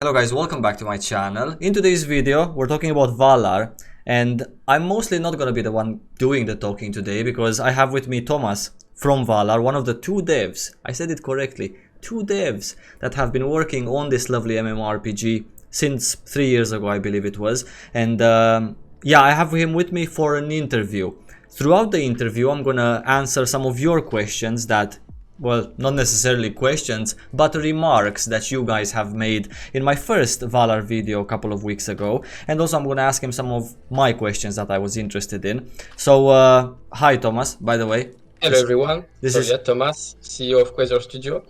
Hello guys, welcome back to my channel. In today's video, we're talking about Valar, and I'm mostly not gonna be the one doing the talking today because I have with me Thomas from Valar, one of the two devs, I said it correctly, two devs that have been working on this lovely MMORPG since 3 years ago, I believe it was. And yeah, I have him with me for an interview. Throughout the interview, I'm gonna answer some of your questions that, well, not necessarily questions, but remarks that you guys have made in my first Valar video a couple of weeks ago. And also I'm gonna ask him some of my questions that I was interested in. So, hi Thomas, by the way. Hello everyone, Thomas, CEO of Quasar Studio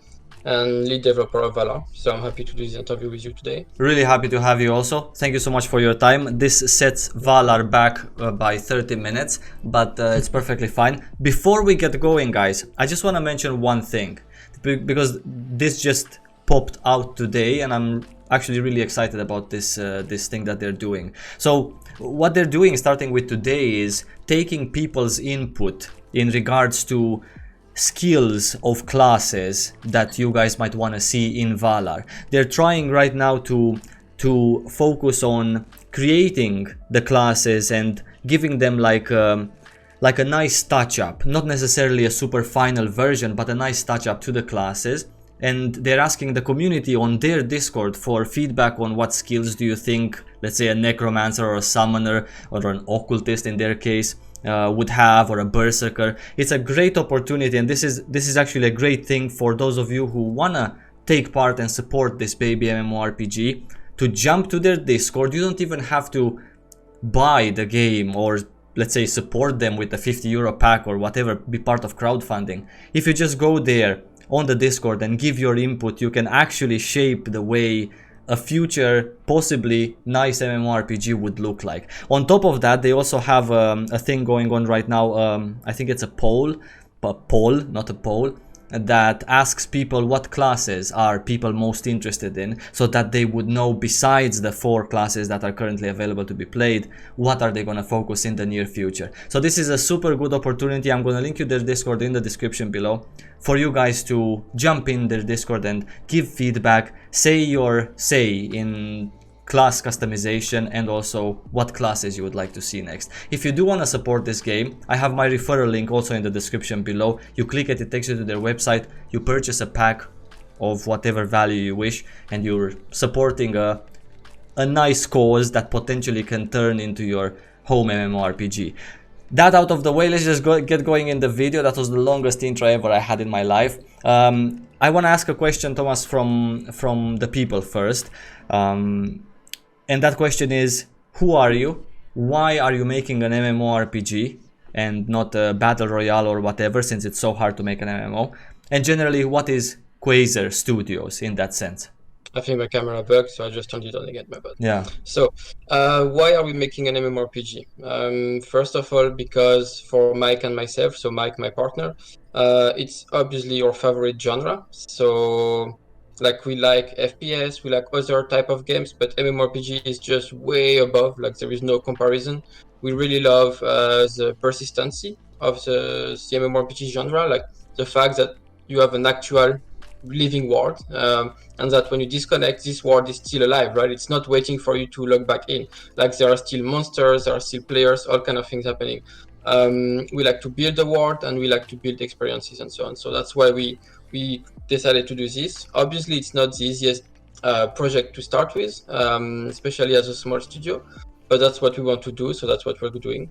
and lead developer of Valar. So I'm happy to do this interview with you today. Really happy to have you also. Thank you so much for your time. This sets Valar back by 30 minutes, but it's perfectly fine. Before we get going, guys, I just want to mention one thing, because this just popped out today and I'm actually really excited about this thing that they're doing. So what they're doing starting with today is taking people's input in regards to skills of classes that you guys might want to see in Valar. They're trying right now to focus on creating the classes and giving them like a nice touch up, not necessarily a super final version, but a nice touch up to the classes. And they're asking the community on their Discord for feedback on what skills do you think, let's say a necromancer or a summoner or an occultist in their case, would have, or a berserker. It's a great opportunity, and this is actually a great thing for those of you who wanna take part and support this baby MMORPG, to jump to their Discord. You don't even have to buy the game or, let's say, support them with a €50 pack or whatever, be part of crowdfunding. If you just go there on the Discord and give your input, you can actually shape the way a future possibly nice MMORPG would look like. On top of that, they also have a thing going on right now. I think it's a poll, not a poll, that asks people what classes are people most interested in, so that they would know, besides the 4 classes that are currently available to be played, what are they going to focus in the near future. So this is a super good opportunity. I'm going to link you their Discord in the description below for you guys to jump in their Discord and give feedback, say your say in class customization, and also what classes you would like to see next. If you do want to support this game, I have my referral link also in the description below. You click it, it takes you to their website, you purchase a pack of whatever value you wish, and you're supporting a nice cause that potentially can turn into your home MMORPG. That out of the way, let's just get going in the video. That was the longest intro ever I had in my life. I want to ask a question, Thomas, from the people first. And that question is, who are you? Why are you making an MMORPG and not a battle royale or whatever, since it's so hard to make an MMO? And generally, what is Quasar Studios in that sense? I think my camera bugged, so I just turned it on again, my bad. Yeah. So, why are we making an MMORPG? First of all, because for Mike and myself, so Mike, my partner, it's obviously our favorite genre. So, like, we like FPS, we like other type of games, but MMORPG is just way above. Like, there is no comparison. We really love the persistency of the MMORPG genre, like the fact that you have an actual living world, and that when you disconnect, this world is still alive, right? It's not waiting for you to log back in. Like, there are still monsters, there are still players, all kind of things happening. We like to build the world, and we like to build experiences and so on. So that's why we decided to do this. Obviously, it's not the easiest project to start with, especially as a small studio, but that's what we want to do, so that's what we're doing.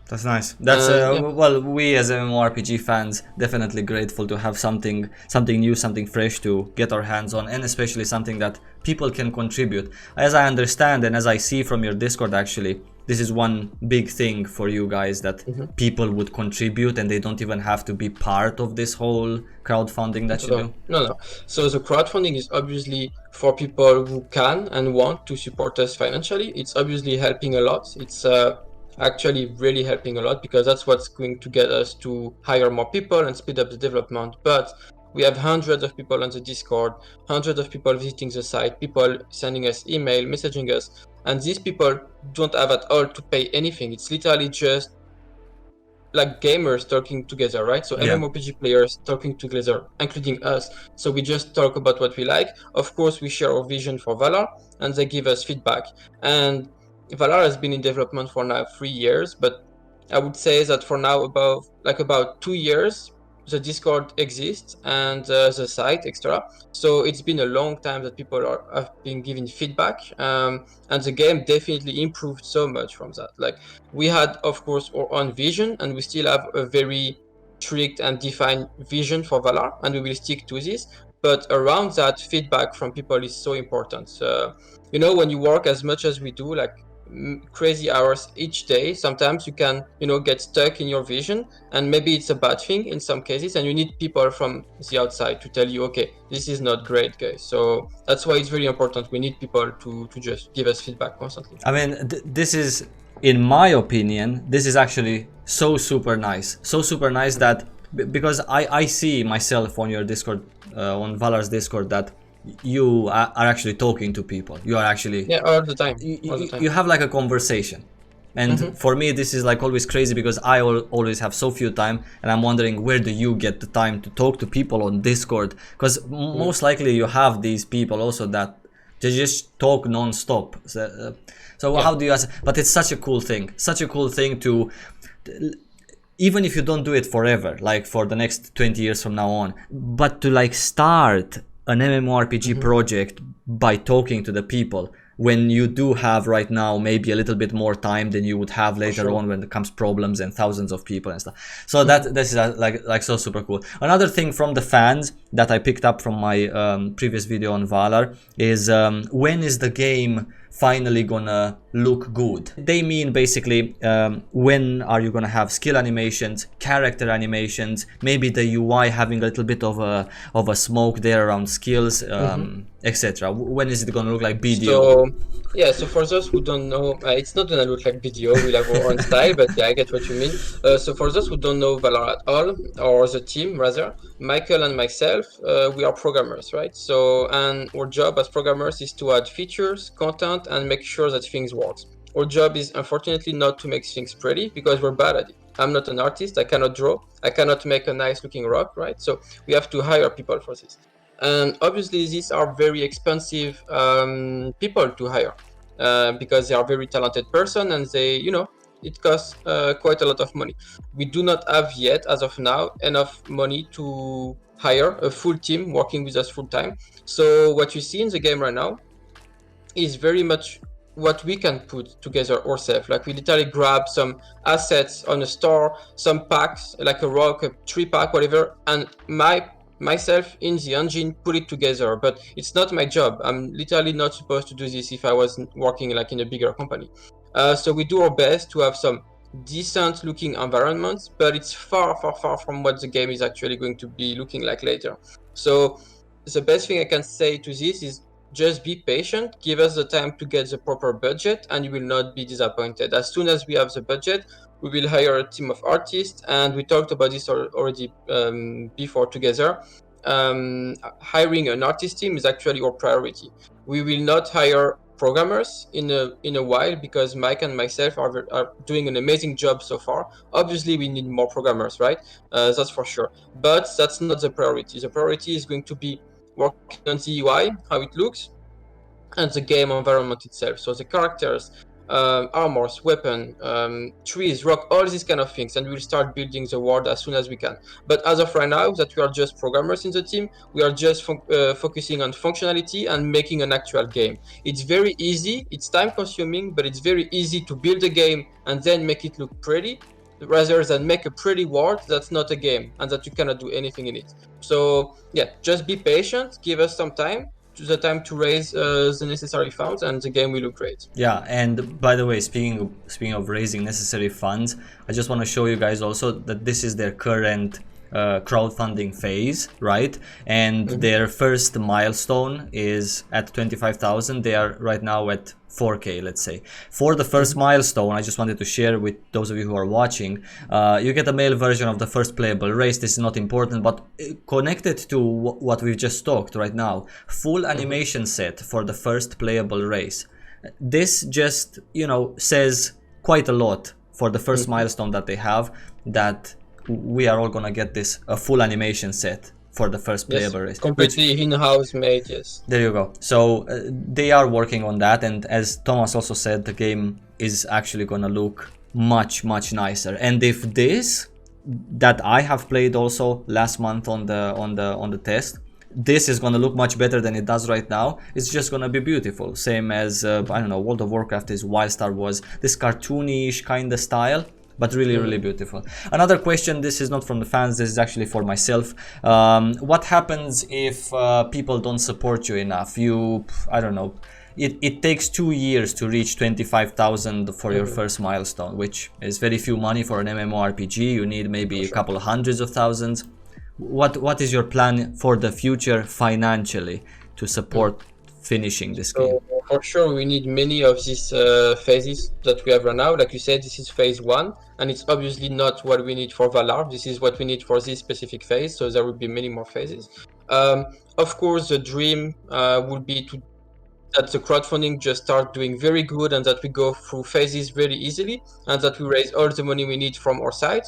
That's nice. That's yeah. Well, we as MMORPG fans definitely grateful to have something new, something fresh to get our hands on, and especially something that people can contribute. As I understand and as I see from your Discord, actually, this is one big thing for you guys, that people would contribute and they don't even have to be part of this whole crowdfunding that you do. No. So the crowdfunding is obviously for people who can and want to support us financially. It's obviously helping a lot. It's actually really helping a lot, because that's what's going to get us to hire more people and speed up the development. But we have hundreds of people on the Discord, hundreds of people visiting the site, people sending us email, messaging us, and these people don't have at all to pay anything. It's literally just like gamers talking together, right? So Yeah. MMORPG players talking together, including us. So we just talk about what we like. Of course, we share our vision for Valar, and they give us feedback. And Valar has been in development for now 3 years, but I would say that for now, about 2 years, the Discord exists and the site, etc. So it's been a long time that have been giving feedback, and the game definitely improved so much from that. Like we had, of course, our own vision, and we still have a very strict and defined vision for Valar, and we will stick to this. But around that, feedback from people is so important. When you work as much as we do, like crazy hours each day, sometimes you can get stuck in your vision, and maybe it's a bad thing in some cases, and you need people from the outside to tell you, okay, this is not great, guys. So that's why it's very important. We need people to just give us feedback constantly. I mean, this is, in my opinion, this is actually so super nice that because I see myself on your Discord, on Valar's Discord, that you are actually talking to people. You are actually, yeah, all the time. You have like a conversation. And for me, this is like always crazy because I always have so few time, and I'm wondering, where do you get the time to talk to people on Discord? Because most likely you have these people also that they just talk non-stop. So how do you ask? But it's such a cool thing to, even if you don't do it forever, like for the next 20 years from now on, but to like start an MMORPG project by talking to the people when you do have right now maybe a little bit more time than you would have later on when it comes problems and thousands of people and stuff. So this is like so super cool. Another thing from the fans that I picked up from my previous video on Valar is when is the game finally gonna look good? They mean basically when are you gonna have skill animations, character animations, maybe the UI having a little bit of a smoke there around skills, etc. When is it gonna look like BDO? So for those who don't know, it's not gonna look like BDO. We'll have our own style, but yeah, I get what you mean. So for those who don't know Valar at all, or the team rather, Michael and myself, we are programmers, right? So, and our job as programmers is to add features, content, and make sure that things work. Our job is unfortunately not to make things pretty, because we're bad at it. I'm not an artist. I cannot draw. I cannot make a nice looking rock, right? So we have to hire people for this. And obviously these are very expensive people to hire because they are very talented person, and they, it costs quite a lot of money. We do not have yet, as of now, enough money to hire a full team working with us full time. So what you see in the game right now is very much what we can put together ourselves. Like we literally grab some assets on a store, some packs, like a rock, a tree pack, whatever, and myself in the engine put it together. But it's not my job. I'm literally not supposed to do this if I was working like in a bigger company. So we do our best to have some decent looking environments, but it's far from what the game is actually going to be looking like later. So the best thing I can say to this is just be patient, give us the time to get the proper budget, and you will not be disappointed. As soon as we have the budget, we will hire a team of artists, and we talked about this already before together. Hiring an artist team is actually our priority. We will not hire programmers in a while, because Mike and myself are doing an amazing job so far. Obviously, we need more programmers, right? That's for sure. But that's not the priority. The priority is going to be working on the UI, how it looks, and the game environment itself. So the characters, armors, weapon, trees, rock, all these kind of things, and we'll start building the world as soon as we can. But as of right now, that we are just programmers in the team, we are just focusing on functionality and making an actual game. It's very easy, it's time consuming, but it's very easy to build a game and then make it look pretty, rather than make a pretty world that's not a game and that you cannot do anything in it. So yeah, just be patient, give us some time, to raise the necessary funds, and the game will look great. Yeah, and by the way, speaking of raising necessary funds, I just want to show you guys also that this is their current crowdfunding phase, right? And their first milestone is at 25,000. They are right now at 4K, let's say. For the first milestone, I just wanted to share with those of you who are watching, you get a male version of the first playable race. This is not important, but connected to what we've just talked right now, full animation set for the first playable race. This just, says quite a lot for the first milestone that they have, that we are all gonna get this a full animation set for the first playable race. Completely in-house made, yes. There you go. So they are working on that, and as Thomas also said, the game is actually gonna look much nicer. And if this that I have played also last month on the test, this is gonna look much better than it does right now, it's just gonna be beautiful. Same as I don't know, World of Warcraft is Wildstar was this cartoonish kind of style, but really beautiful. Another question, this is not from the fans, this is actually for myself. What happens if people don't support you enough? I don't know, it takes 2 years to reach 25,000 for your first milestone, which is very few money for an MMORPG. You need maybe a couple of hundreds of thousands. What is your plan for the future financially to support finishing this game? For sure, we need many of these phases that we have right now. Like you said, this is phase 1, and it's obviously not what we need for Valar. This is what we need for this specific phase, so there will be many more phases. Of course, the dream would be that the crowdfunding just start doing very good, and that we go through phases very easily, and that we raise all the money we need from our side.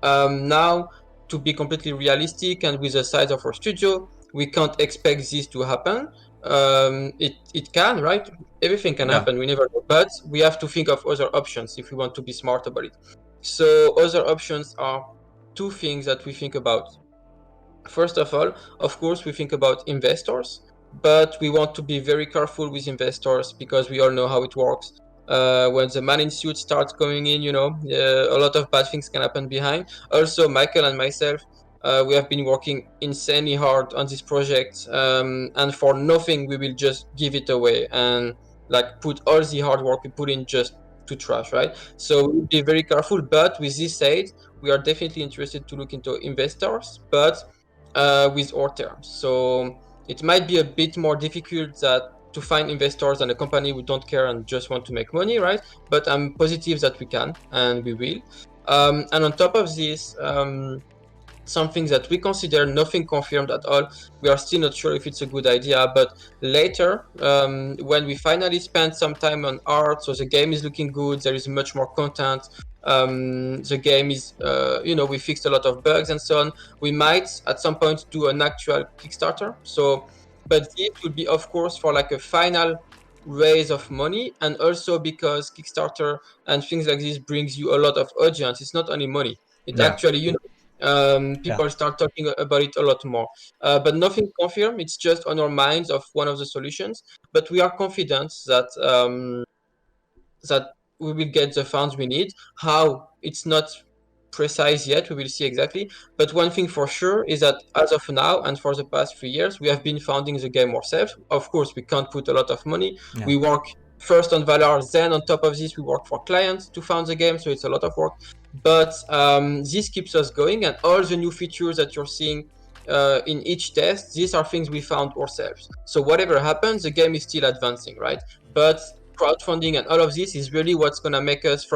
Now, to be completely realistic, and with the size of our studio, we can't expect this to happen. It can, right? Everything can happen, we never know. But we have to think of other options if we want to be smart about it. So other options are 2 things that we think about. First of all, of course, we think about investors, but we want to be very careful with investors because we all know how it works. When the man in suit starts going in, a lot of bad things can happen behind. Also, Michael and myself, we have been working insanely hard on this project, and for nothing we will just give it away and like put all the hard work we put in just to trash, right? So we'll be very careful, but with this said, we are definitely interested to look into investors, but with our terms. So it might be a bit more difficult to find investors and a company who don't care and just want to make money, right? But I'm positive that we can, and we will. And on top of this, something that we consider, nothing confirmed at all, we are still not sure if it's a good idea, but later, when we finally spend some time on art, so the game is looking good, there is much more content, the game is, we fixed a lot of bugs and so on, we might at some point do an actual Kickstarter. So, but it will be, of course, for like a final raise of money, and also because Kickstarter and things like this brings you a lot of audience. It's not only money, it actually, people start talking about it a lot more, but nothing confirmed. It's just on our minds of one of the solutions, but we are confident that that we will get the funds we need. How, it's not precise yet, we will see exactly, but one thing for sure is that as of now and for the past 3 years, we have been founding the game ourselves. Of course, we can't put a lot of money. We work first on Valar, then on top of this we work for clients to found the game, so it's a lot of work, but this keeps us going, and all the new features that you're seeing in each test, these are things we found ourselves. So whatever happens, the game is still advancing, right? But crowdfunding and all of this is really what's gonna make us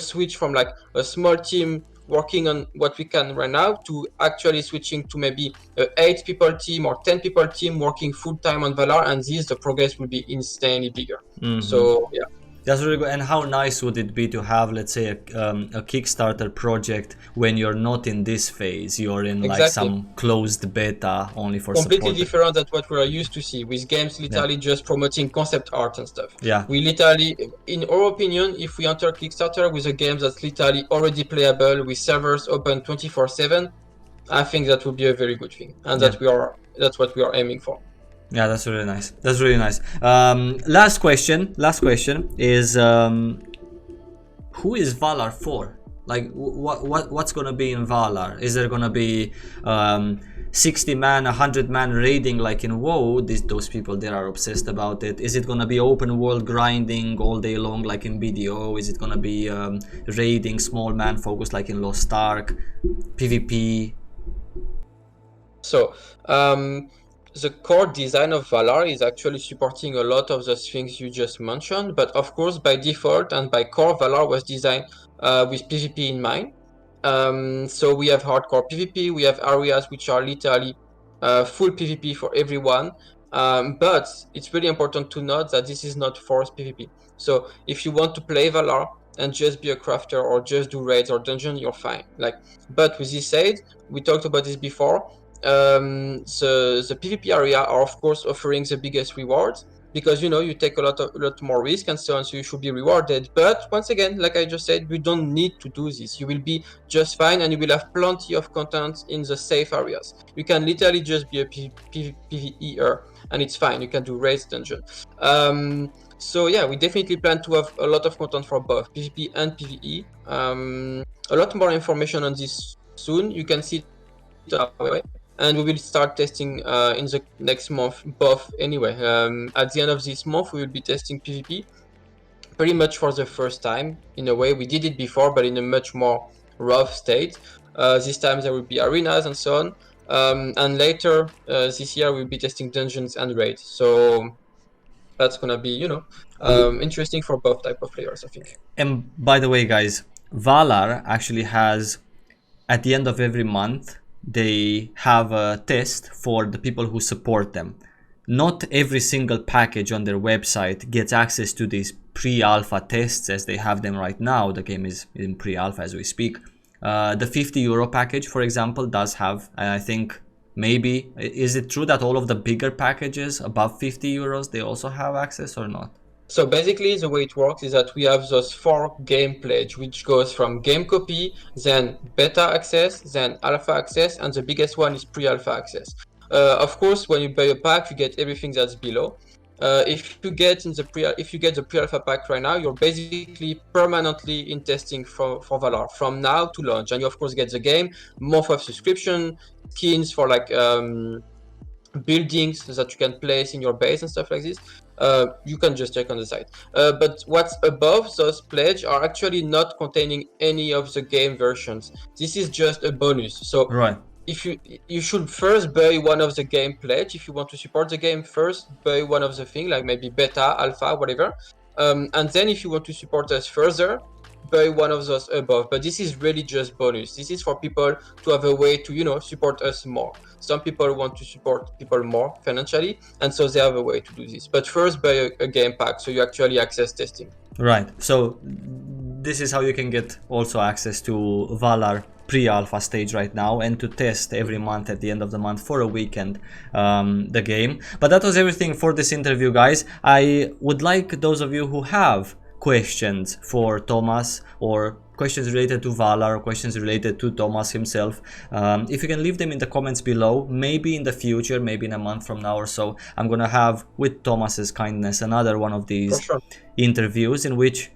switch from like a small team working on what we can right now to actually switching to maybe a 8 people team or 10 people team working full time on Valar, and the progress will be insanely bigger. So yeah. That's really good. And how nice would it be to have, let's say, a Kickstarter project when you're not in this phase, you're in like some closed beta only for completely support. Different than what we are used to see with games literally just promoting concept art and stuff. We literally, in our opinion, if we enter Kickstarter with a game that's literally already playable with servers open 24/7, I think that would be a very good thing, and that's what we are aiming for. Yeah, that's really nice. That's really nice. Last question is, who is Valar for? Like, what's gonna be in Valar? Is there gonna be 60 man, 100 man raiding like in WoW? Those people there are obsessed about it. Is it gonna be open world grinding all day long like in BDO? Is it gonna be raiding small man focused like in Lost Ark? PvP? So, the core design of Valar is actually supporting a lot of those things you just mentioned, but of course by default and by core, Valar was designed with PvP in mind. So we have hardcore PvP, we have areas which are literally full PvP for everyone, but it's really important to note that this is not forced PvP. So if you want to play Valar and just be a crafter or just do raids or dungeon, you're fine. Like, but with this said, we talked about this before. The PvP area are of course offering the biggest rewards, because you know you take a lot more risk and so on, so you should be rewarded. But once again, like I just said, we don't need to do this. You will be just fine, and you will have plenty of content in the safe areas. You can literally just be a PvEer, and it's fine. You can do raids, dungeon. So yeah, we definitely plan to have a lot of content for both PvP and PvE. A lot more information on this soon. You can see it on our way. And we will start testing in the next month both anyway. At the end of this month, we will be testing PvP pretty much for the first time. In a way, we did it before, but in a much more rough state. This time there will be arenas and so on. And later this year, we'll be testing dungeons and raids. So that's gonna be, you know, interesting for both type of players, I think. And by the way, guys, Valar actually has, at the end of every month, they have a test for the people who support them. Not every single package on their website gets access to these pre-alpha tests as they have them right now. The game is in pre-alpha as we speak. The €50 package, for example, does have, I think, maybe, is it true that all of the bigger packages above €50, they also have access or not? So basically the way it works is that we have those 4 game pledge, which goes from game copy, then beta access, then alpha access, and the biggest one is pre-alpha access. Of course, when you buy a pack, you get everything that's below. If you get the pre-alpha pack right now, you're basically permanently in testing for Valar from now to launch, and you of course get the game, month of subscription, skins for like buildings that you can place in your base and stuff like this. You can just check on the site. But what's above those pledge are actually not containing any of the game versions. This is just a bonus. So right. If you should first buy one of the game pledge. If you want to support the game, first buy one of the thing, like maybe beta, alpha, whatever. And then if you want to support us further, buy one of those above. But this is really just bonus. This is for people to have a way to, you know, support us more. Some people want to support people more financially, and so they have a way to do this. But first buy a game pack, so you actually access testing. Right. So this is how you can get also access to Valar pre-alpha stage right now, and to test every month at the end of the month for a weekend the game. But that was everything for this interview, guys. I would like those of you who have questions for Thomas, or questions related to Valar, or questions related to Thomas himself, if you can leave them in the comments below. Maybe in the future, maybe in a month from now or so, I'm gonna have, with Thomas's kindness, another one of these interviews in which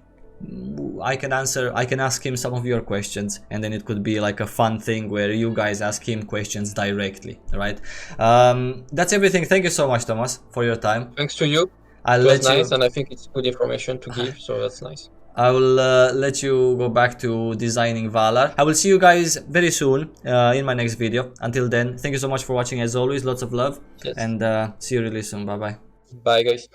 I can ask him some of your questions, and then it could be like a fun thing where you guys ask him questions directly, right? That's everything. Thank you so much, Thomas, for your time. Thanks to you. It was nice, and I think it's good information to give, so that's nice. I will let you go back to designing Valar. I will see you guys very soon in my next video. Until then, thank you so much for watching as always. Lots of love, and see you really soon. Bye bye. Bye guys.